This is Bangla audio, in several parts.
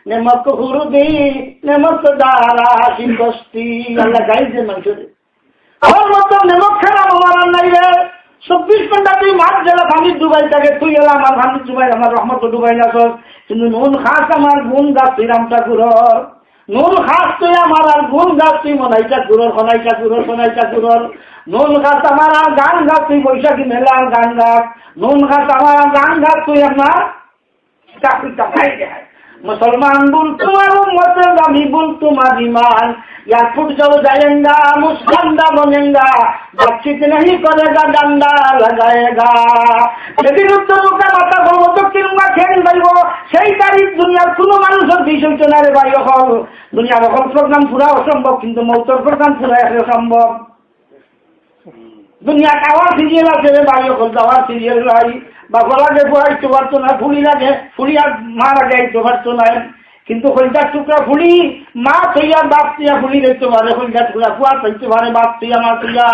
নেমক হুরুদি নেমক দারা শিবস্তি আল্লাহ গাইছে মানুষের আমার মতো নেমক খারাপ আমার নাই রে 24 ঘন্টা তুই মাছ জেলা পানি ডুবাই থাকে তুই এলা আমার পানি ডুবাই আমার রহমত ডুবাই না সব কিন্তু নুন খাস আমার গুণ গাছ তুই রাম ঠাকুরর নুন খাস তুই আমার আর গুণ গাছ তুই মনাইটা গুরর খনাইটা গুরর খনাইটা গুরর নুন গাছ আমার আর গান গাছ তুই বৈশাখী মেলা গান গাছ নুন গাছ আমার আর গান গাছ তুই আপনার চাকরিটা খাই যায় मुसलमान बोल तुम्हारा मतलब अभी बोल तुम्हारी ईमान या फुट जाओ जाएगा मुस्कांदा बनेगा बातचीत नहीं करेगा डंडा लगाएगा लेकिन उत्तरों का माता बोलो तो किरूंगा खेल गई সেই তারিখ দুনিয়ার কোনো মানুষের বিষয় চলে রে ভাই হল দুনিয়ার হল প্রোগ্রাম পুরা অসম্ভব কিন্তু মৌতর প্রোগ্রাম পুরা অসম্ভব দুনিয়া খাওয়ার সিরিয়াল আছে রে ভাই হল যাওয়ার সিরিয়াল ভাই বাবা লাগে বহাইতে পারতো না ফুলি লাগে ফুলি আর মা লাগাইতে পারতো না কিন্তু হলদার টুকরা ফুলি মা থইয়া বাপ থইয়া ফুলি দেখতে পারে হলদার টুকরা ফুয়া থইতে পারে বাপ থইয়া মা থইয়া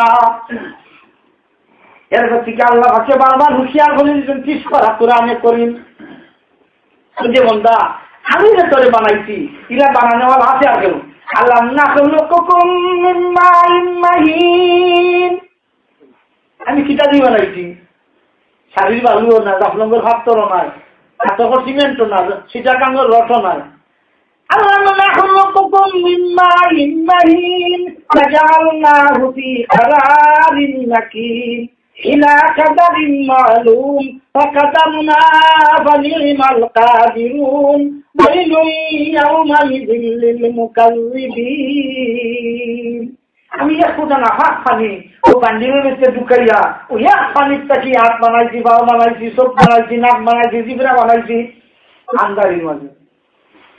এরপর থেকে আল্লাহ ভাকে বারবার হুঁশিয়ার বলে দিচ্ছেন চিস করা তোরা আমি করিম যে বন্ধা আমি যে তোরে বানাইছি এরা বানানোওয়ালা আছে আর কেউ আল্লাহ না কুম মিন মাইন মাহিন আমি কিতা দিয়ে বানাইছি শাড়ির বালুও না জাফলঙ্গের ভাবতরও নাই এতকর সিমেন্টও না সিটা কাঙ্গর রথও নাই আল্লাহ নাখলুকুকুম মিন মাইন মাহিন ফাজআলনাহু ফি ক্বারারিন মাকিন ইলা কাদারিন মালুম ফাকাদামনা ফানিমাল কাদিরুন ওয়াইলুন ইয়াওমাইযিল লিল মুকাল্লিবিন আমি এক ফোঁটা না হাত পানি ও বান্ডিলের মধ্যে ঢুকাইয়া ও এক পানির তাকি হাত বানাইছি বাল বানাইছি চোখ বানাইছি নাক বানাইছি জিবরা বানাইছি আন্দারির মাঝে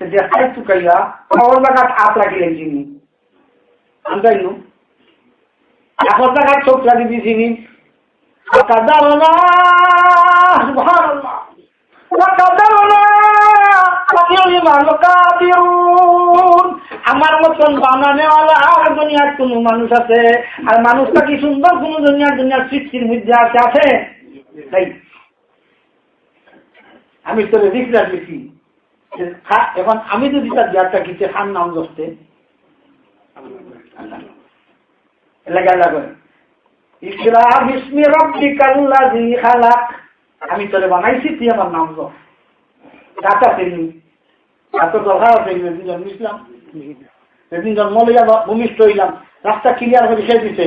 দেখাই ঢুকাইয়া খাওয়ার জায়গাত হাত লাগিলেন চিনি আন্দারিনু এখন জায়গায় চোখ লাগি দিয়েছিনি আমার মতন বানানেওয়ালা আর দুনিয়ার কোন মানুষ আছে আর মানুষটা কি সুন্দর কোন দুনিয়ার সৃষ্টির মধ্যে আছে তাই আমি তোরে রিক্সার দিচ্ছি এখন আমি যদি তার যাত্রা কিছু খান নাম দোষতে এলাকা করে ইকরা বিসমি রাব্বিকাল্লাযী খালাক আমি তোরে বানাইছি তুই আমার নাম দো টাকা পেনি এত দরকার পেনি ইসলাম সেদিন জন্ম লইয়া ভূমিষ্ঠ হইলাম রাস্তা ক্লিয়ার করে শেষ দিতে